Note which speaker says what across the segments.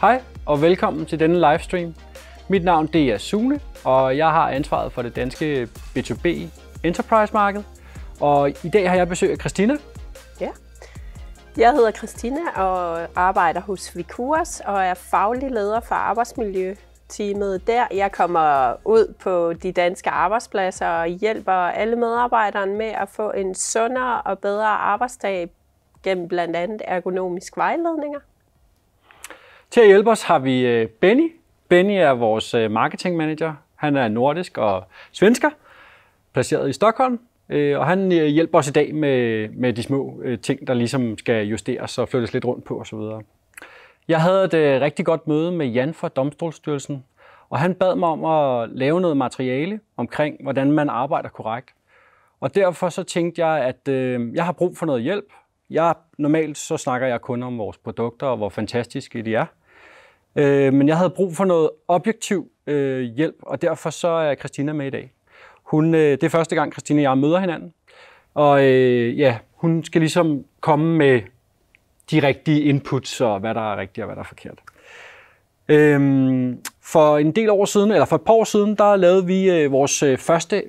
Speaker 1: Hej og velkommen til denne livestream. Mit navn det er Sune, og jeg har ansvaret for det danske B2B Enterprise-marked. Og i dag har jeg besøg af Christina.
Speaker 2: Ja, jeg hedder Christina og arbejder hos Vicuras og er faglig leder for arbejdsmiljøteamet der. Jeg kommer ud på de danske arbejdspladser og hjælper alle medarbejderne med at få en sundere og bedre arbejdsdag gennem blandt andet ergonomisk vejledninger.
Speaker 1: Til at hjælpe os har vi Benny. Benny er vores marketingmanager. Han er nordisk og svensker, placeret i Stockholm. Og han hjælper os i dag med de små ting, der ligesom skal justeres og flyttes lidt rundt på osv. Jeg havde et rigtig godt møde med Jan fra Domstolsstyrelsen, og han bad mig om at lave noget materiale omkring, hvordan man arbejder korrekt. Og derfor så tænkte jeg, at jeg har brug for noget hjælp. Normalt så snakker jeg kun om vores produkter og hvor fantastiske de er. Men jeg havde brug for noget objektiv hjælp, og derfor så er Christina med i dag. Det er første gang, Christina og jeg møder hinanden. Og hun skal ligesom komme med de rigtige inputs, og hvad der er rigtigt og hvad der er forkert. For en del år siden, eller for et par år siden, der lavede vi vores første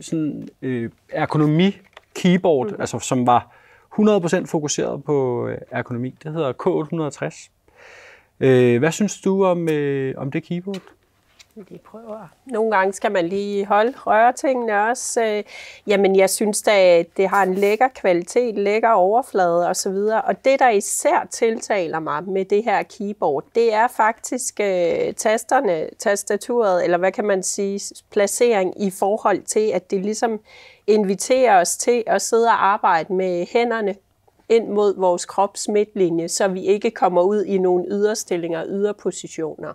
Speaker 1: ergonomi-keyboard, altså som var 100% fokuseret på ergonomi. Det hedder K860. Hvad synes du om det keyboard?
Speaker 2: Vi prøver. Nogle gange skal man lige røre tingene også. Jamen, jeg synes at det har en lækker kvalitet, lækker overflade osv. Og det, der især tiltaler mig med det her keyboard, det er faktisk tastaturet, eller hvad kan man sige, placering i forhold til, at det ligesom inviterer os til at sidde og arbejde med hænderne ind mod vores krops midtlinje, så vi ikke kommer ud i nogle yderstillinger, yderpositioner.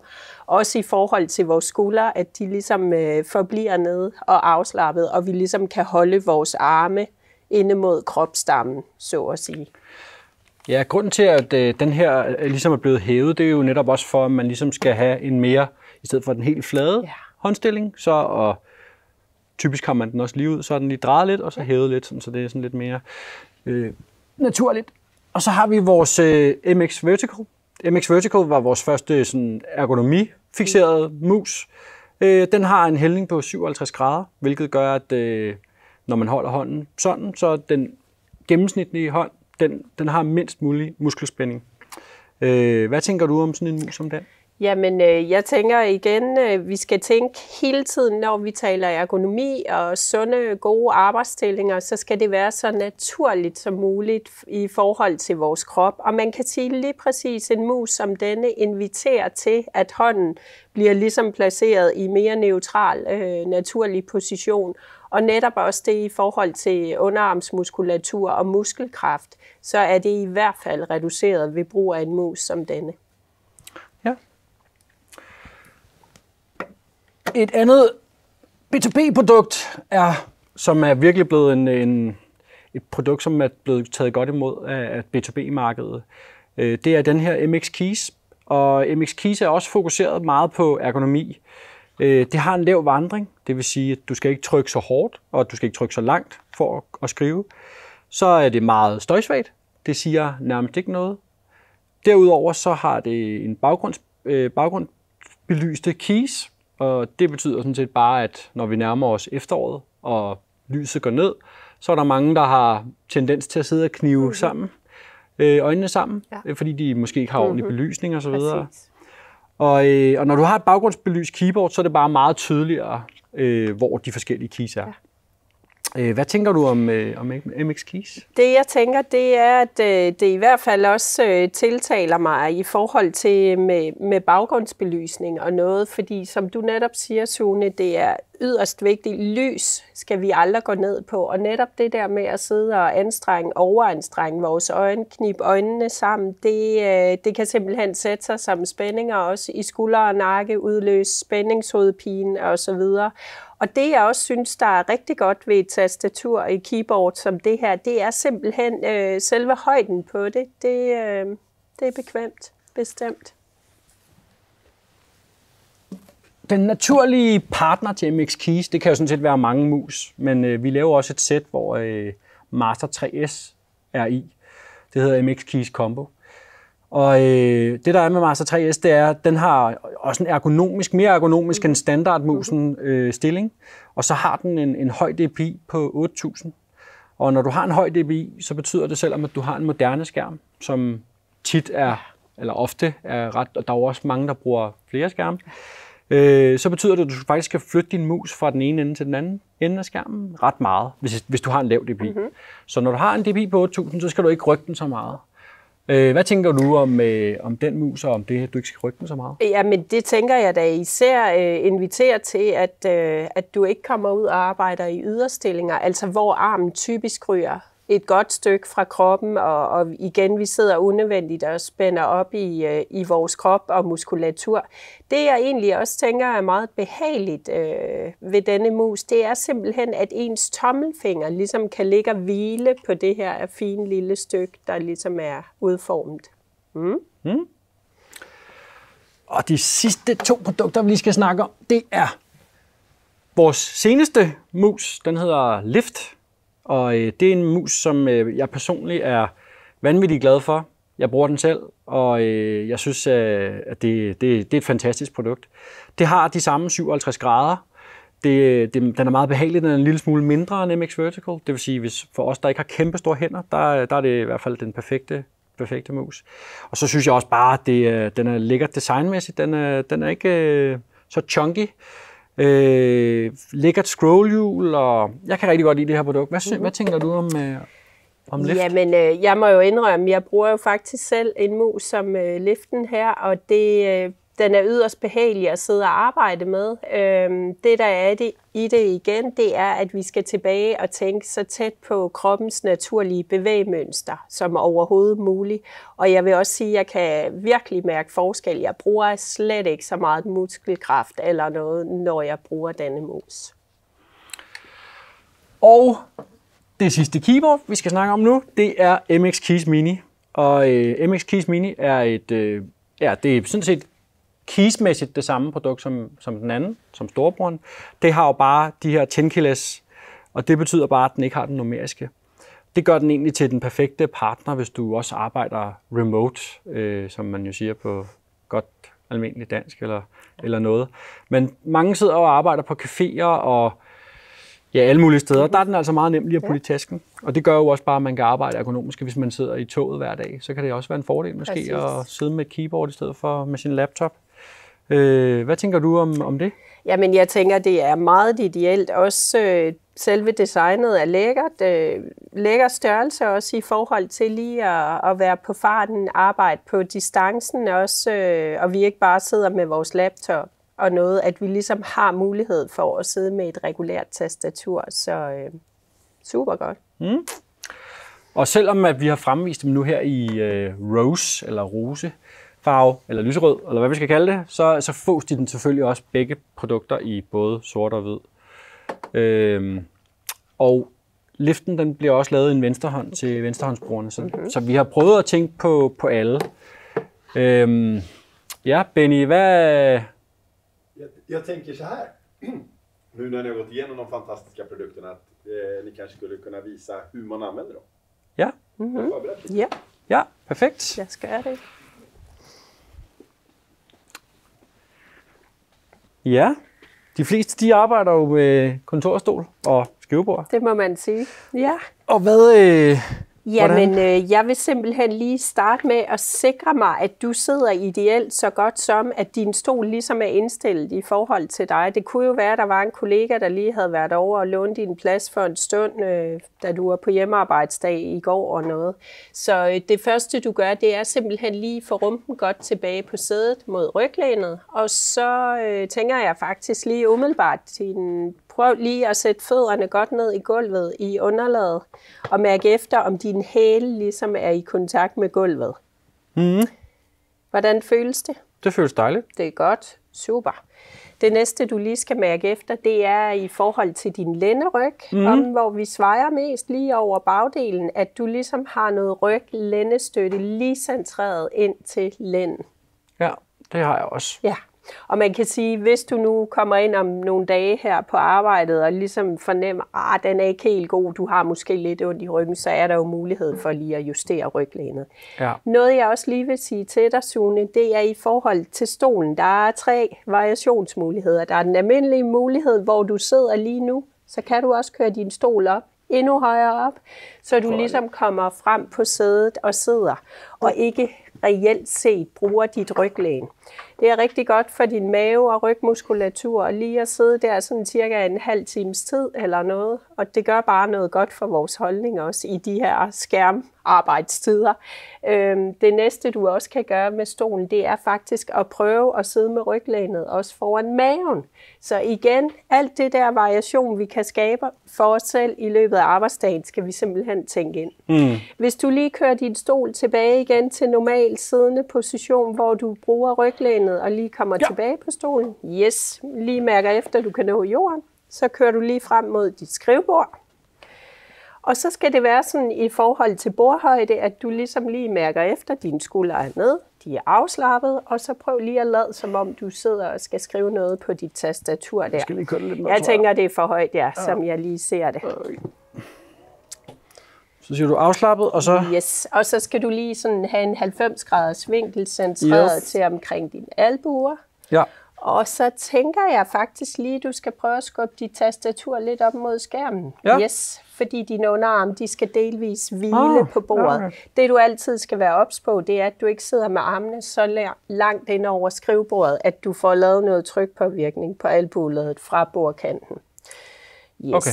Speaker 2: Også i forhold til vores skuldre, at de ligesom forbliver nede og afslappet, og vi ligesom kan holde vores arme inde mod kropsstammen, så at sige.
Speaker 1: Ja, grunden til, at den her ligesom er blevet hævet, det er jo netop også for, at man ligesom skal have en mere, i stedet for den helt flade håndstilling, og typisk har man den også lige ud, så er den lige drejet lidt, og så hævet lidt, så det er sådan lidt mere naturligt. Og så har vi vores MX Vertical. MX Vertical var vores første ergonomi-fikserede mus. Den har en hældning på 57 grader, hvilket gør, at når man holder hånden sådan, så den gennemsnitlige hånd, den har mindst mulig muskelspænding. Hvad tænker du om sådan en mus som den?
Speaker 2: Jamen, jeg tænker igen, vi skal tænke hele tiden, når vi taler ergonomi og sunde, gode arbejdsstillinger, så skal det være så naturligt som muligt i forhold til vores krop. Og man kan sige lige præcis, en mus som denne inviterer til, at hånden bliver ligesom placeret i mere neutral, naturlig position. Og netop også det i forhold til underarmsmuskulatur og muskelkraft, så er det i hvert fald reduceret ved brug af en mus som denne.
Speaker 1: Et andet B2B-produkt, som er virkelig blevet et produkt, som er blevet taget godt imod af B2B-markedet, det er den her MX Keys. Og MX Keys er også fokuseret meget på ergonomi. Det har en lav vandring, det vil sige, at du skal ikke trykke så hårdt, og du skal ikke trykke så langt for at skrive. Så er det meget støjsvagt. Det siger nærmest ikke noget. Derudover så har det en baggrundsbelyste keys. Og det betyder sådan set bare, at når vi nærmer os efteråret, og lyset går ned, så er der mange, der har tendens til at sidde og knive øjnene sammen, fordi de måske ikke har ordentlig belysning osv. Og når du har et baggrundsbelyst keyboard, så er det bare meget tydeligere, hvor de forskellige keys er. Hvad tænker du om MX Keys?
Speaker 2: Det jeg tænker, det er, at det i hvert fald også tiltaler mig i forhold til med baggrundsbelysning og noget, fordi som du netop siger, Sune, det er yderst vigtigt. Lys skal vi aldrig gå ned på, og netop det der med at sidde og overanstrenge vores øjne, knibe øjnene sammen, det kan simpelthen sætte sig som spændinger også i skuldre og nakke, udløse spændingshovedpine osv. Og det jeg også synes, der er rigtig godt ved et tastatur i keyboard som det her, det er simpelthen selve højden på det. Det er bekvemt, bestemt.
Speaker 1: Den naturlige partner til MX Keys, det kan jo sådan set være mange mus, men vi laver også et sæt, hvor Master 3S er i. Det hedder MX Keys Combo. Og det, der er med Master 3S, det er, at den har også en mere ergonomisk end standardmusen stilling. Og så har den en høj DPI på 8000. Og når du har en høj DPI, så betyder det, selvom at du har en moderne skærm, som tit er, eller ofte er ret, og der er også mange, der bruger flere skærme, så betyder det, at du faktisk skal flytte din mus fra den ene ende til den anden ende af skærmen ret meget, hvis du har en lav DPI. Så når du har en DPI på 8000, så skal du ikke rykke den så meget. Hvad tænker du om den mus, og om det, at du ikke skal rykke den så meget?
Speaker 2: Jamen, det tænker jeg da især inviterer til, at du ikke kommer ud og arbejder i yderstillinger, altså hvor armen typisk ryger et godt stykke fra kroppen, og igen, vi sidder unødvendigt og spænder op i vores krop og muskulatur. Det, jeg egentlig også tænker er meget behageligt ved denne mus, det er simpelthen, at ens tommelfinger ligesom kan ligge og hvile på det her fine lille stykke, der ligesom er udformet.
Speaker 1: Og de sidste 2 produkter, vi lige skal snakke om, det er vores seneste mus. Den hedder Lift. Og det er en mus, som jeg personligt er vanvittigt glad for. Jeg bruger den selv, og jeg synes, at det er et fantastisk produkt. Det har de samme 57 grader. Den er meget behagelig, den er en lille smule mindre end MX Vertical. Det vil sige, hvis for os, der ikke har kæmpe store hænder, der er det i hvert fald den perfekte mus. Og så synes jeg også bare, at den er lækkert designmæssigt. Den er ikke så chunky. Lækkert scrollhjul, og jeg kan rigtig godt lide det her produkt. Hvad tænker du om Lift?
Speaker 2: Jamen, jeg må jo indrømme, jeg bruger jo faktisk selv en mus som Liften her, og den er yderst behagelig at sidde og arbejde med. Det, der er i det igen, det er, at vi skal tilbage og tænke så tæt på kroppens naturlige bevægemønster som overhovedet muligt. Og jeg vil også sige, at jeg kan virkelig mærke forskel. Jeg bruger slet ikke så meget muskelkraft eller noget, når jeg bruger denne mus.
Speaker 1: Og det sidste keyboard, vi skal snakke om nu, det er MX Keys Mini. Og MX Keys Mini er det er sådan set keysmæssigt det samme produkt som den anden, som storebroren. Det har jo bare de her 10 keyless, og det betyder bare, at den ikke har den numeriske. Det gør den egentlig til den perfekte partner, hvis du også arbejder remote, som man jo siger på godt almindeligt dansk eller noget. Men mange sidder og arbejder på caféer og alle mulige steder. Der er den altså meget nem lige at putte i tasken. Og det gør jo også bare, at man kan arbejde ergonomisk, hvis man sidder i toget hver dag. Så kan det også være en fordel måske at sidde med et keyboard i stedet for med sin laptop. Hvad tænker du om det?
Speaker 2: Jamen, jeg tænker, det er meget ideelt. Også selve designet er lækkert. Lækker størrelse også i forhold til lige at være på farten, arbejde på distancen også, og vi ikke bare sidder med vores laptop og noget, at vi ligesom har mulighed for at sidde med et regulært tastatur. Så super godt.
Speaker 1: Og selvom at vi har fremvist dem nu her i rose eller rosefarve, eller lyserød, eller hvad vi skal kalde det, så fås de den selvfølgelig også begge produkter i både sort og hvid. Og Liften, den bliver også lavet i en venstrehånd til venstrehåndsbrugerne, så vi har prøvet at tænke på alle. Benny, hvad...
Speaker 3: Jag tänker så här, nu när ni har gått igenom de fantastiska produkterna, att ni kanske skulle kunna visa hur man använder dem.
Speaker 1: Ja. Ja, perfekt.
Speaker 2: Jeg skal gøre det.
Speaker 1: Ja, de fleste de arbejder jo med kontorstol og skrivebord.
Speaker 2: Det må man sige. Ja.
Speaker 1: Og hvad...
Speaker 2: Jamen, jeg vil simpelthen lige starte med at sikre mig, at du sidder ideelt så godt som, at din stol ligesom er indstillet i forhold til dig. Det kunne jo være, at der var en kollega, der lige havde været over og lånt din plads for en stund, da du var på hjemmearbejdsdag i går og noget. Så det første, du gør, det er simpelthen lige få rumpen godt tilbage på sædet mod ryglænet. Og så tænker jeg faktisk lige umiddelbart prøv lige at sætte fødderne godt ned i gulvet i underlaget, og mærke efter, om din hæle ligesom er i kontakt med gulvet. Hvordan føles det?
Speaker 1: Det føles dejligt.
Speaker 2: Det er godt. Super. Det næste, du lige skal mærke efter, det er i forhold til din lænderyg, hvor vi svejer mest lige over bagdelen, at du ligesom har noget lændestøtte lige centreret ind til lænden.
Speaker 1: Ja, det har jeg også.
Speaker 2: Ja, Og man kan sige, hvis du nu kommer ind om nogle dage her på arbejdet og ligesom fornemmer, den er ikke helt god, du har måske lidt ondt i ryggen, så er der jo mulighed for lige at justere ryglænet.
Speaker 1: Ja.
Speaker 2: Noget jeg også lige vil sige til dig, Sune, det er i forhold til stolen. Der er 3 variationsmuligheder. Der er den almindelige mulighed, hvor du sidder lige nu, så kan du også køre din stol op, endnu højere op, så du ligesom kommer frem på sædet og sidder, og ikke reelt set bruger dit ryglæn. Det er rigtig godt for din mave og rygmuskulatur at lige at sidde der sådan cirka en halv times tid eller noget, og det gør bare noget godt for vores holdning også i de her skærmarbejdstider. Det næste du også kan gøre med stolen, det er faktisk at prøve at sidde med ryglænet også foran maven. Så igen, alt det der variation vi kan skabe for os selv i løbet af arbejdsdagen, skal vi simpelthen tænke ind. Hvis du lige kører din stol tilbage igen til normal siddende position, hvor du bruger ryglænet og lige kommer tilbage på stolen. Yes, lige mærker efter, du kan nå jorden. Så kører du lige frem mod dit skrivebord. Og så skal det være sådan i forhold til bordhøjde, at du ligesom lige mærker efter, dine skuldre er ned, de er afslappet, og så prøv lige at lade, som om du sidder og skal skrive noget på dit tastatur der.
Speaker 1: Skal lige lidt med,
Speaker 2: jeg tænker, det er for højt, som jeg lige ser det.
Speaker 1: Så siger du afslappet, og så...
Speaker 2: Yes, og så skal du lige sådan have en 90 graders vinkel centreret til omkring dine albuer.
Speaker 1: Ja.
Speaker 2: Og så tænker jeg faktisk lige, at du skal prøve at skubbe dit tastatur lidt op mod skærmen.
Speaker 1: Ja.
Speaker 2: Yes, fordi dine underarme, de skal delvis hvile på bordet. Okay. Det du altid skal være ops på, det er, at du ikke sidder med armene så langt ind over skrivebordet, at du får lavet noget trykpåvirkning på albueledet fra bordkanten. Yes.
Speaker 1: Okay.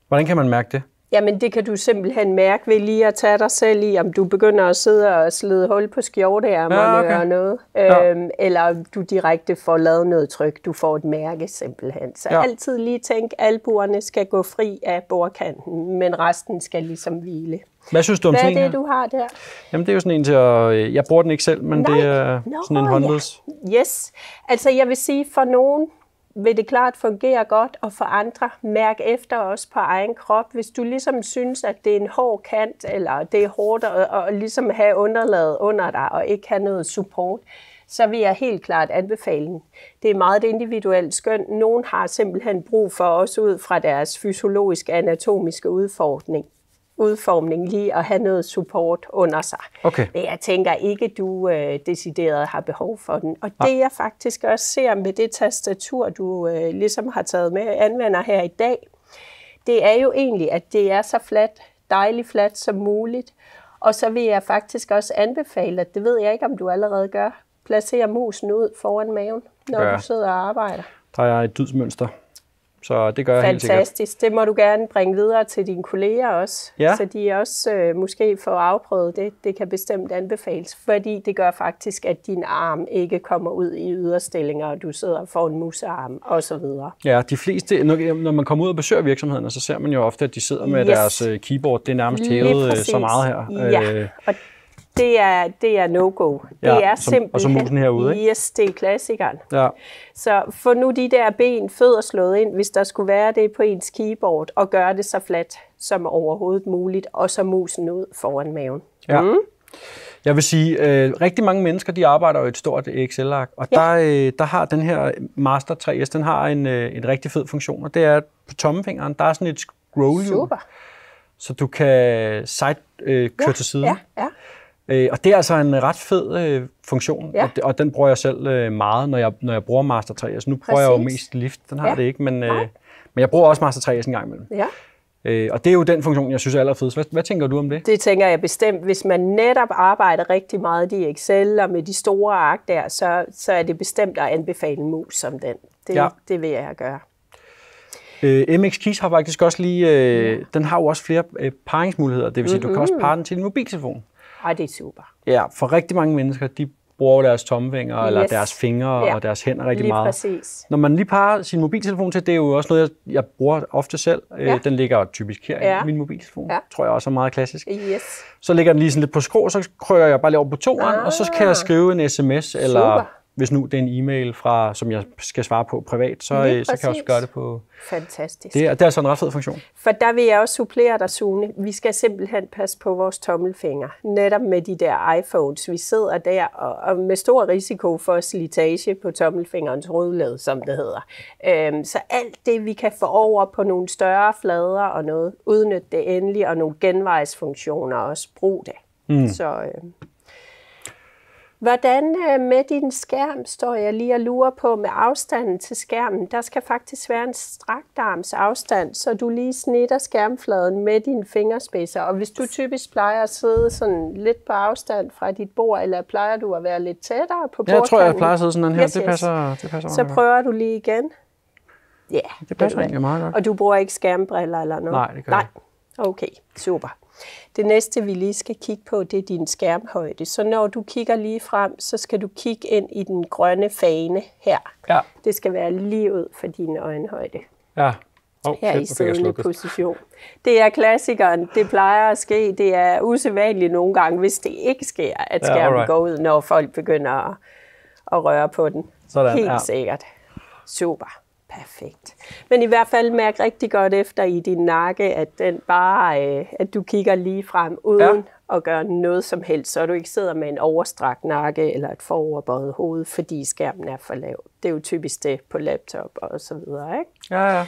Speaker 1: Hvordan kan man mærke det?
Speaker 2: Jamen det kan du simpelthen mærke ved lige at tage dig selv i, om du begynder at sidde og slide hul på skjorteærmerne og noget. Eller du direkte får lavet noget tryk. Du får et mærke simpelthen. Så altid lige tænk, albuerne skal gå fri af bordkanten, men resten skal ligesom hvile.
Speaker 1: Hvad synes du om
Speaker 2: sådan en? Hvad er det, du har der?
Speaker 1: Jamen det er jo sådan en til at... Jeg bruger den ikke selv, men det er sådan en håndleds.
Speaker 2: Ja. Yes. Altså jeg vil sige, for nogen vil det klart fungere godt, og for andre mærk efter også på egen krop. Hvis du ligesom synes, at det er en hård kant, eller det er hårdt at ligesom have underlaget under dig, og ikke have noget support, så vil jeg helt klart anbefale den. Det er meget individuelt skønt. Nogen har simpelthen brug for, også ud fra deres fysiologiske, anatomiske udformning lige at have noget support under sig.
Speaker 1: Okay.
Speaker 2: Men jeg tænker ikke, du decideret har behov for den. Og det jeg faktisk også ser med det tastatur, du ligesom har taget med og anvender her i dag, det er jo egentlig, at det er så fladt, dejligt fladt som muligt. Og så vil jeg faktisk også anbefale, at det ved jeg ikke, om du allerede gør, placere musen ud foran maven, når du sidder og arbejder.
Speaker 1: Der er et dydsmønster. Så det gør jeg helt sikkert.
Speaker 2: Fantastisk. Det må du gerne bringe videre til dine kolleger også, så de også måske får afprøvet det. Det kan bestemt anbefales, fordi det gør faktisk, at din arm ikke kommer ud i yderstillinger, og du sidder og får en musearm osv.
Speaker 1: Ja, de fleste, når man kommer ud og besøger virksomheden, så ser man jo ofte, at de sidder med deres keyboard. Det er nærmest hævet så meget her.
Speaker 2: Ja, og det er no-go. Det er simpelthen...
Speaker 1: Og så musen herude, ikke?
Speaker 2: Yes, det er klassikeren.
Speaker 1: Ja.
Speaker 2: Så få nu de der fødder slået ind, hvis der skulle være det på ens keyboard, og gøre det så fladt som overhovedet muligt, og så musen ud foran maven.
Speaker 1: Ja. Jeg vil sige, rigtig mange mennesker, de arbejder jo i et stort Excel-ark, og der har den her Master 3S, den har en rigtig fed funktion, og det er på tommefingeren, der er sådan et scroll-hjul, så du kan køre til siden.
Speaker 2: Ja.
Speaker 1: Og det er altså en ret fed funktion, og den bruger jeg selv meget, når jeg bruger Master 3S. Nu bruger jeg jo mest Lift, den har det ikke, men jeg bruger også Master 3S en gang imellem. Ja. Og det er jo den funktion, jeg synes er allerfedest. Hvad tænker du om det?
Speaker 2: Det tænker jeg bestemt. Hvis man netop arbejder rigtig meget i Excel og med de store ark der, så er det bestemt at anbefale en mus som den. Det vil jeg gøre.
Speaker 1: MX Keys har faktisk også lige, den har jo også flere paringsmuligheder. Det vil sige, du kan også parre den til din mobiltelefon.
Speaker 2: Ej, det er super.
Speaker 1: Ja, for rigtig mange mennesker, de bruger deres tommelfingre eller deres fingre og deres hænder rigtig meget.
Speaker 2: Præcis.
Speaker 1: Når man lige parer sin mobiltelefon til, det er jo også noget, jeg bruger ofte selv. Den ligger typisk her i min mobiltelefon. Tror jeg også er meget klassisk.
Speaker 2: Yes.
Speaker 1: Så ligger den lige sådan lidt på skrå, så krykker jeg bare lige over på toeren, og så kan jeg skrive en sms eller hvis nu det er en e-mail, som jeg skal svare på privat, så kan jeg også gøre det på...
Speaker 2: Fantastisk.
Speaker 1: Det er altså en ret fed funktion.
Speaker 2: For der vil jeg også supplere dig, Sune. Vi skal simpelthen passe på vores tommelfinger. Netop med de der iPhones. Vi sidder der og med stor risiko for slitage på tommelfingerens rodled, som det hedder. Så alt det, vi kan få over på nogle større flader og noget, udnyt det endelig, og nogle genvejsfunktioner også, brug det. Så... Hvordan med din skærm står jeg lige og lurer på med afstanden til skærmen? Der skal faktisk være en strakt arms afstand, så du lige snitter skærmfladen med dine fingerspidser. Og hvis du typisk plejer at sidde sådan lidt på afstand fra dit bord, eller plejer du at være lidt tættere på bordkanten?
Speaker 1: Jeg tror, jeg plejer at sidde sådan her. Yes. Det passer
Speaker 2: så prøver du lige igen. Ja,
Speaker 1: det passer egentlig meget godt.
Speaker 2: Og du bruger ikke skærmbriller eller noget?
Speaker 1: Nej, det gør jeg.
Speaker 2: Okay, super. Det næste, vi lige skal kigge på, det er din skærmhøjde. Så når du kigger lige frem, så skal du kigge ind i den grønne fane her.
Speaker 1: Ja.
Speaker 2: Det skal være lige ud for din øjenhøjde.
Speaker 1: Ja.
Speaker 2: Her i siddende position. Det er klassikeren. Det plejer at ske. Det er usædvanligt nogle gange, hvis det ikke sker, at skærmen går ud, når folk begynder at røre på den.
Speaker 1: Sådan,
Speaker 2: helt sikkert. Super. Perfekt. Men i hvert fald mærk rigtig godt efter i din nakke, at den bare, at du kigger lige frem uden at gøre noget som helst, så du ikke sidder med en overstrakt nakke eller et foroverbøjet hoved, fordi skærmen er for lav. Det er jo typisk det på laptop og så videre, ikke?
Speaker 1: Ja.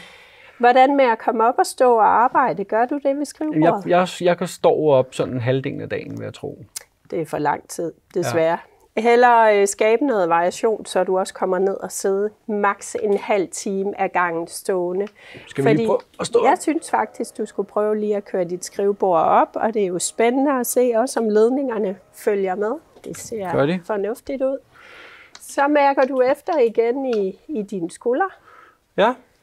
Speaker 2: Hvordan med at komme op og stå og arbejde? Gør du det ved skrivebordet?
Speaker 1: Jeg kan stå op sådan halvdelen af dagen, vil jeg tro.
Speaker 2: Det er for lang tid, desværre. Ja. Hellere skabe noget variation, så du også kommer ned og sidde maks en halv time af gangen stående.
Speaker 1: Skal vi lige prøve at stå op?
Speaker 2: Jeg synes faktisk, du skulle prøve lige at køre dit skrivebord op, og det er jo spændende at se også, om ledningerne følger med. Det ser fornuftigt ud. Så mærker du efter igen i dine skuldre,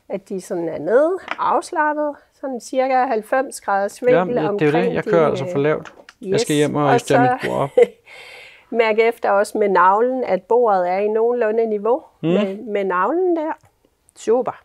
Speaker 2: at de sådan er nede, afslappet, sådan cirka 90 graders vinkel omkring.
Speaker 1: Det er det. Jeg kører altså for lavt. Yes. Jeg skal hjem og stille mit bord op.
Speaker 2: Mærk efter også med navlen, at bordet er i nogenlunde niveau med navlen der. Super.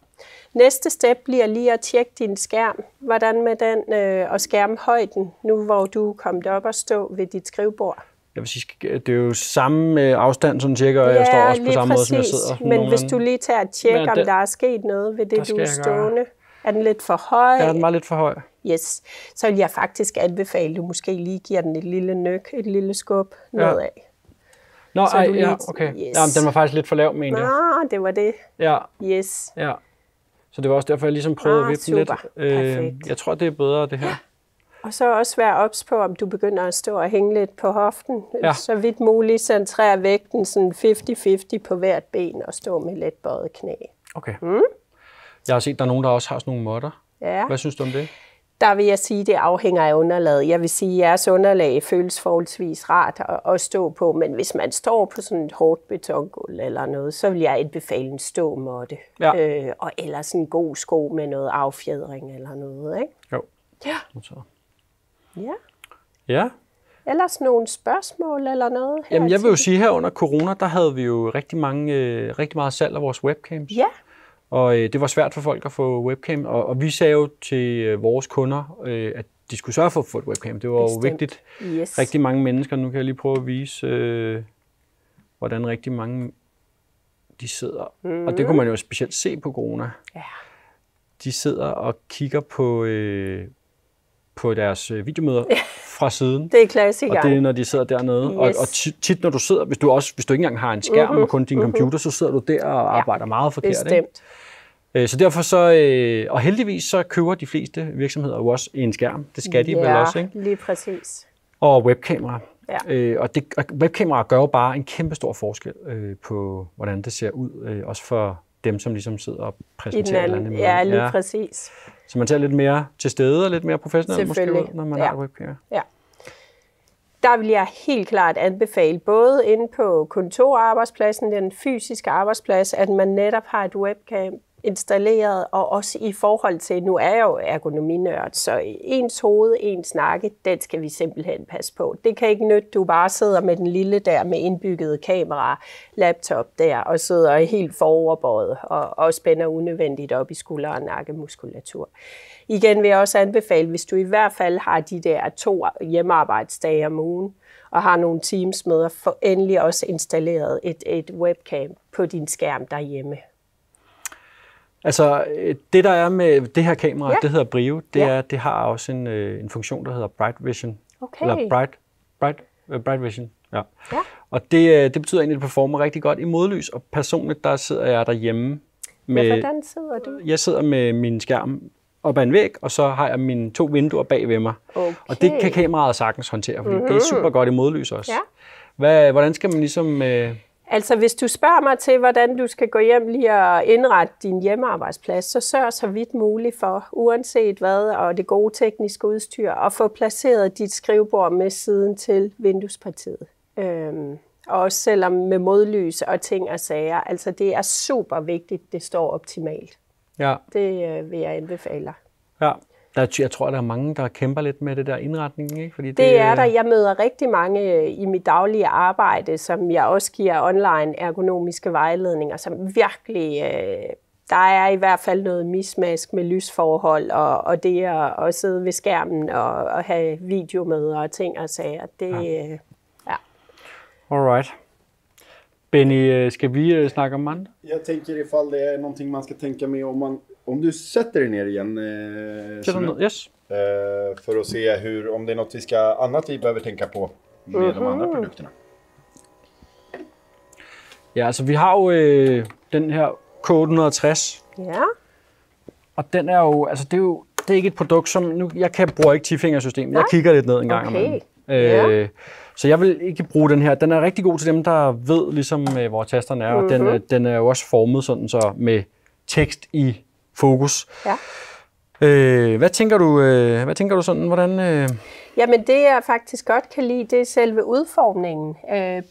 Speaker 2: Næste step bliver lige at tjekke din skærm. Hvordan med den og skærmhøjden, nu hvor du er kommet op og stå ved dit skrivebord?
Speaker 1: Jeg vil sige, det er jo samme afstand, sådan cirka, og jeg står også på samme måde, som jeg sidder.
Speaker 2: Men hvis du lige tager et tjek, om der er sket noget ved det, du er stående. Er den lidt for høj?
Speaker 1: Ja, den var lidt for høj.
Speaker 2: Yes. Så vil jeg faktisk anbefale, at du måske lige giver den et lille nøk, et lille skub nedad.
Speaker 1: Nå, okay. Yes. Jamen, den var faktisk lidt for lav, mener jeg.
Speaker 2: Nå, det var det.
Speaker 1: Ja.
Speaker 2: Yes.
Speaker 1: Ja. Så det var også derfor, jeg ligesom prøvede at vippe den lidt.
Speaker 2: Perfekt.
Speaker 1: Jeg tror, det er bedre, det her.
Speaker 2: Ja. Og så også være ops på, om du begynder at stå og hænge lidt på hoften. Ja. Så vidt muligt centrere vægten sådan 50-50 på hvert ben og stå med let bøjet knæ.
Speaker 1: Okay. Jeg har set, at der er nogen, der også har sådan nogle måtter.
Speaker 2: Ja.
Speaker 1: Hvad synes du om det?
Speaker 2: Der vil jeg sige, at det afhænger af underlaget. Jeg vil sige, at jeres underlag føles forholdsvis rart at stå på, men hvis man står på sådan et hårdt betongulv eller noget, så vil jeg anbefale en ståmåtte. Ja. Og eller sådan en god sko med noget affjedring eller noget, ikke?
Speaker 1: Jo.
Speaker 2: Ja.
Speaker 1: Ja. Ja.
Speaker 2: Ellers nogle spørgsmål eller noget?
Speaker 1: Jamen, jeg vil jo sige, her under corona, der havde vi jo rigtig meget salg af vores webcams.
Speaker 2: Ja.
Speaker 1: Og det var svært for folk at få webcam, og vi sagde jo til vores kunder, at de skulle sørge for at få et webcam. Det var jo vigtigt.
Speaker 2: Yes.
Speaker 1: Rigtig mange mennesker, nu kan jeg lige prøve at vise, hvordan rigtig mange de sidder. Og det kunne man jo specielt se på corona.
Speaker 2: Ja.
Speaker 1: De sidder og kigger på deres videomøder fra siden.
Speaker 2: Det er klassikeren.
Speaker 1: Og det er, når de sidder dernede. Yes. Og tit, når du sidder, hvis du ikke engang har en skærm og kun din computer, så sidder du der og arbejder meget forkert.
Speaker 2: Bestemt.
Speaker 1: Ikke? Så derfor og heldigvis så køber de fleste virksomheder jo også en skærm. Det skal de vel også, ikke?
Speaker 2: Lige præcis.
Speaker 1: Og webkamera.
Speaker 2: Ja.
Speaker 1: Og webkameraer gør jo bare en kæmpe stor forskel på, hvordan det ser ud. Også for dem, som ligesom sidder og præsenterer eller andet.
Speaker 2: Ja, lige præcis.
Speaker 1: Så man ser lidt mere til stede og lidt mere professionelt måske ud, når man har webkamera.
Speaker 2: Ja. Der vil jeg helt klart anbefale, både inde på kontorarbejdspladsen, den fysiske arbejdsplads, at man netop har et webcam installeret, og også i forhold til, nu er jeg jo ergonominørd, så ens hoved, ens nakke, den skal vi simpelthen passe på. Det kan ikke nytte, du bare sidder med den lille der med indbygget kamera, laptop der, og sidder helt foroverbøjet og spænder unødvendigt op i skulder- og nakkemuskulatur. igen vil jeg også anbefale, hvis du i hvert fald har de der 2 hjemmearbejdsdage om ugen, og har nogle Teams-møder, få endelig også installeret et webcam på din skærm derhjemme.
Speaker 1: Altså, det der er med det her kamera,
Speaker 2: Ja.
Speaker 1: det hedder Brio,
Speaker 2: Ja.
Speaker 1: det har også en funktion, der hedder Bright Vision.
Speaker 2: Okay.
Speaker 1: Eller Bright Vision, ja.
Speaker 2: Ja.
Speaker 1: Og det betyder egentlig, at det performer rigtig godt i modlys, og personligt, der sidder jeg derhjemme med...
Speaker 2: Hvordan sidder du?
Speaker 1: Jeg sidder med min skærm op ad en væg, og så har jeg mine 2 vinduer bag ved mig.
Speaker 2: Okay.
Speaker 1: Og det kan kameraet sagtens håndtere, fordi det er super godt i modlys også.
Speaker 2: Ja.
Speaker 1: Hvordan skal man ligesom...
Speaker 2: Altså, hvis du spørger mig til, hvordan du skal gå hjem lige og indrette din hjemmearbejdsplads, så sørg så vidt muligt for, uanset hvad, og det gode tekniske udstyr, at få placeret dit skrivebord med siden til vinduespartiet. Og også selvom med modlys og ting og sager. Altså, det er super vigtigt, det står optimalt.
Speaker 1: Ja.
Speaker 2: Det vil jeg anbefale dig.
Speaker 1: Ja. Jeg tror, der er mange, der kæmper lidt med det der indretning, ikke? Fordi
Speaker 2: Det er der. Jeg møder rigtig mange i mit daglige arbejde, som jeg også giver online ergonomiske vejledninger, som virkelig... Der er i hvert fald noget mismask med lysforhold, og det at sidde ved skærmen og have videomøder og ting og sager. Det, ja.
Speaker 1: Alright. Benny, skal vi snakke om andre?
Speaker 3: Jag tänker ifall det är någonting man ska tänka med om du sätter dig ner igen.
Speaker 1: Yes.
Speaker 3: För att se om det är något annat vi behöver tänka på med de andra produkterna.
Speaker 1: Ja, altså vi har jo den her K860,
Speaker 2: Ja.
Speaker 1: og den er jo, altså det er ikke et produkt, som, jeg bruger ikke 10-fingersystemet, jeg kigger lidt ned en gang
Speaker 2: Okay.
Speaker 1: imellem. Så jeg vil ikke bruge den her. Den er rigtig god til dem, der ved ligesom, hvor tasterne er, og den er jo også formet sådan så med tekst i fokus.
Speaker 2: Ja.
Speaker 1: Hvad tænker du sådan, hvordan...
Speaker 2: Jamen det jeg faktisk godt kan lide, det er selve udformningen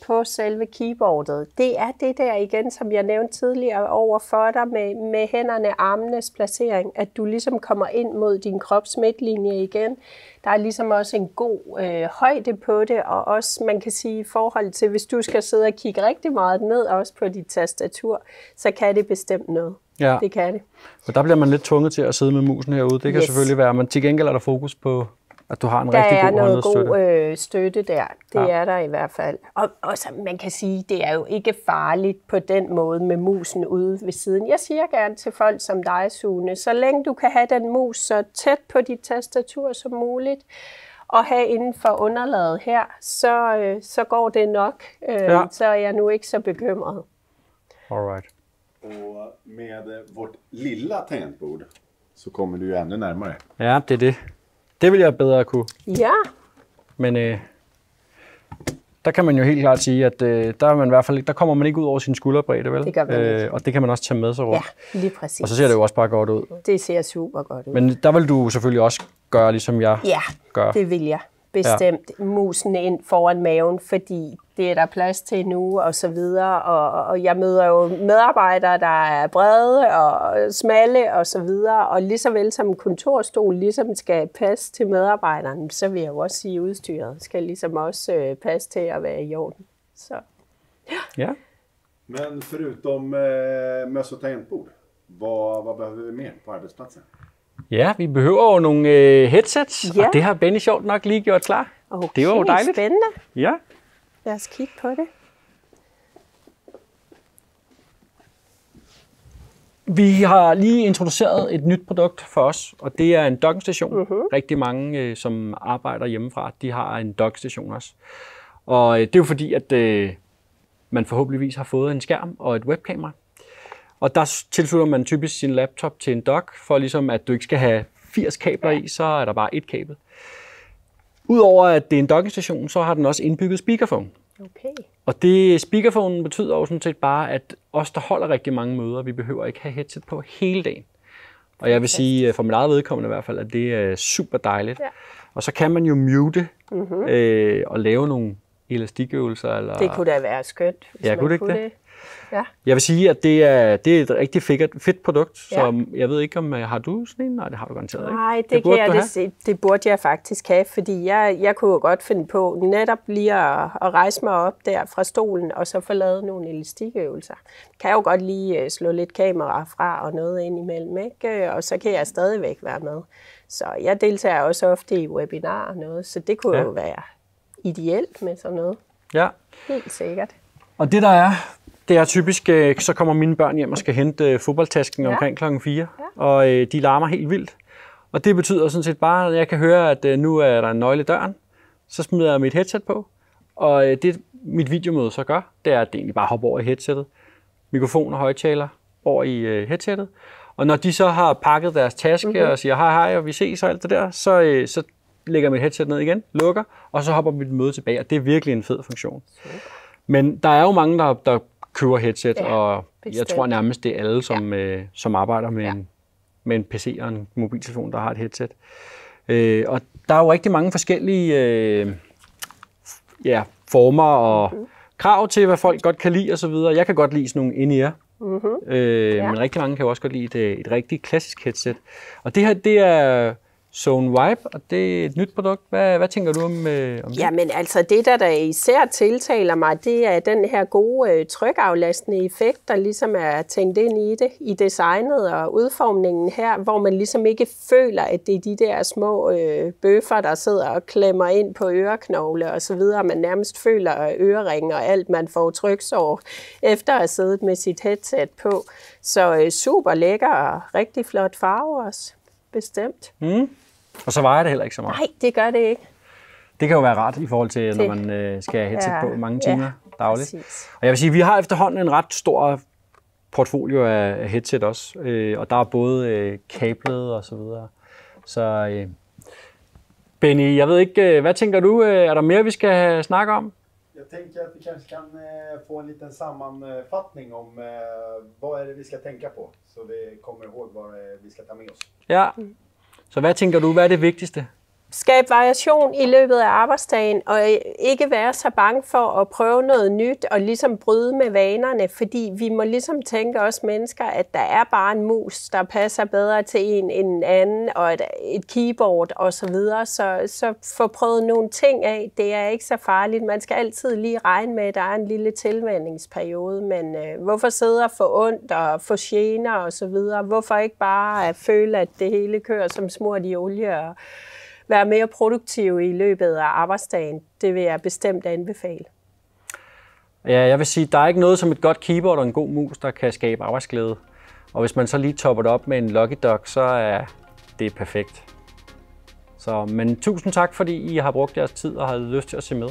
Speaker 2: på selve keyboardet. Det er det der igen, som jeg nævnte tidligere over for dig med hænderne, armenes placering, at du ligesom kommer ind mod din krops midtlinje igen. Der er ligesom også en god højde på det, og også man kan sige i forhold til, hvis du skal sidde og kigge rigtig meget ned også på dit tastatur, så kan det bestemt noget.
Speaker 1: Ja.
Speaker 2: Det kan det.
Speaker 1: Så der bliver man lidt tvunget til at sidde med musen herude. Det kan selvfølgelig være, men til gengæld er der fokus på, at du har en rigtig god håndledsstøtte.
Speaker 2: Der er noget god støtte der. Det er der i hvert fald. Og så man kan sige, det er jo ikke farligt på den måde med musen ude ved siden. Jeg siger gerne til folk som dig, Sune, så længe du kan have den mus så tæt på dit tastatur som muligt, og have inden for underlaget her, så går det nok. Så er jeg nu ikke så bekymret.
Speaker 1: Alright.
Speaker 3: Och med vårt lilla tangentbord så kommer du ju ännu närmare.
Speaker 1: Ja, det er det. Det vil jeg bedre kunne.
Speaker 2: Ja.
Speaker 1: Men der kan man jo helt klart sige, at der, er man i hvert fald, der kommer man ikke ud over sin skulderbredde, vel?
Speaker 2: Det gør man ikke.
Speaker 1: Og det kan man også tage med sig rundt.
Speaker 2: Ja, lige præcis.
Speaker 1: Og så ser det jo også bare godt ud.
Speaker 2: Det ser super godt ud.
Speaker 1: Men der vil du selvfølgelig også gøre, ligesom jeg gør.
Speaker 2: Det vil jeg. Bestemt musen ind foran maven, fordi det er der plads til nu, og så videre. Og jeg møder jo medarbejdere, der er brede og smalle, og så videre. Og lige så vel som en kontorstol ligesom skal passe til medarbejderne, så vil jeg jo også sige, at udstyret skal ligesom også passe til at være i orden. Så.
Speaker 1: Ja.
Speaker 3: Men förutom möss och tangentbord, vad behöver vi mer på arbetsplatsen?
Speaker 1: Ja, vi behøver jo nogle headsets, og det har Benny sjovt nok lige gjort klar.
Speaker 2: Okay,
Speaker 1: det var jo dejligt.
Speaker 2: Spændende.
Speaker 1: Ja.
Speaker 2: Lad os kigge på det.
Speaker 1: Vi har lige introduceret et nyt produkt for os, og det er en dockingstation. Rigtig mange, som arbejder hjemmefra, de har en dockingstation også. Og det er jo fordi, at man forhåbentligvis har fået en skærm og et webkamera. Og der tilslutter man typisk sin laptop til en dock, for ligesom at du ikke skal have 80 kabler i, så er der bare et kabel. Udover at det er en dockingstation, så har den også indbygget speakerphone.
Speaker 2: Okay.
Speaker 1: Og det speakerphone betyder jo sådan set bare, at os, der holder rigtig mange møder, vi behøver ikke have headset på hele dagen. Og jeg vil sige, for mit eget vedkommende i hvert fald, at det er super dejligt. Ja. Og så kan man jo mute og lave nogle elastikøvelser. Eller...
Speaker 2: Det kunne da være skønt, hvis man
Speaker 1: kunne det.
Speaker 2: Ja.
Speaker 1: Jeg vil sige, at det er et rigtig fedt produkt, så jeg ved ikke, om har du sådan en? Nej, det har du garanteret ikke.
Speaker 2: Nej, det burde jeg faktisk have, fordi jeg kunne jo godt finde på netop lige at rejse mig op der fra stolen, og så få lavet nogle elastikøvelser. Kan jeg jo godt lige slå lidt kamera fra og noget ind imellem, ikke? Og så kan jeg stadigvæk være med. Så jeg deltager også ofte i webinarer og noget, så det kunne jo være ideelt med sådan noget.
Speaker 1: Ja.
Speaker 2: Helt sikkert.
Speaker 1: Og det der er, det er typisk, så kommer mine børn hjem og skal hente fodboldtasken omkring klokken 4, og de larmer helt vildt. Og det betyder sådan set bare, at jeg kan høre, at nu er der en nøgle i døren, så smider jeg mit headset på, og det mit videomøde så gør, det er, at det egentlig bare hopper over i headsettet, mikrofon og højttaler over i headsettet, og når de så har pakket deres taske og siger hej, og vi ses og alt det der, så lægger mit headset ned igen, lukker, og så hopper mit møde tilbage, og det er virkelig en fed funktion. Men der er jo mange, der køber headset, og jeg tror nærmest, det er alle, som arbejder med en PC og en mobiltelefon, der har et headset. Og der er jo rigtig mange forskellige former og krav til, hvad folk godt kan lide osv. Jeg kan godt lide sådan nogle in-ear, men rigtig mange kan jo også godt lide et rigtig klassisk headset. Og det her, det er Zone Vibe, og det er et nyt produkt. Hvad tænker du om det?
Speaker 2: Jamen altså det, der især tiltaler mig, det er den her gode trykaflastende effekt, der ligesom er tænkt ind i det, i designet og udformningen her, hvor man ligesom ikke føler, at det er de der små bøffer, der sidder og klemmer ind på øreknogle og så videre. Man nærmest føler øreringe og alt, man får tryksår efter at have siddet med sit headset på. Så super lækker og rigtig flot farve også. Bestemt.
Speaker 1: Og så vejer det heller ikke så meget.
Speaker 2: Nej, det gør det ikke.
Speaker 1: Det kan jo være rart i forhold til, når man skal have headset på mange timer dagligt. Præcis. Og jeg vil sige, at vi har efterhånden en ret stor portfolio af headset også. Og der er både kablet og så videre. Så Benny, jeg ved ikke, hvad tænker du? Er der mere, vi skal snakke om?
Speaker 3: Jag tänker att vi kanske kan få en liten sammanfattning om vad är det vi ska tänka på, så vi kommer ihåg vad vi ska ta med oss.
Speaker 1: Ja, så hvad tænker du, hvad er det vigtigste?
Speaker 2: Skab variation i løbet af arbejdsdagen, og ikke være så bange for at prøve noget nyt og ligesom bryde med vanerne, fordi vi må ligesom tænke os mennesker, at der er bare en mus, der passer bedre til en end en anden, og et keyboard og så videre, så få prøvet nogle ting af. Det er ikke så farligt. Man skal altid lige regne med, at der er en lille tilvænningsperiode, men hvorfor sidde og få ondt og få gener og så videre? Hvorfor ikke bare føle, at det hele kører som smurt i olie og være mere produktiv i løbet af arbejdsdagen? Det vil jeg bestemt anbefale.
Speaker 1: Ja, jeg vil sige, der er ikke noget som et godt keyboard og en god mus, der kan skabe arbejdsglæde. Og hvis man så lige topper det op med en Lucky Duck, så er det perfekt. Men tusind tak, fordi I har brugt jeres tid og har lyst til at se med.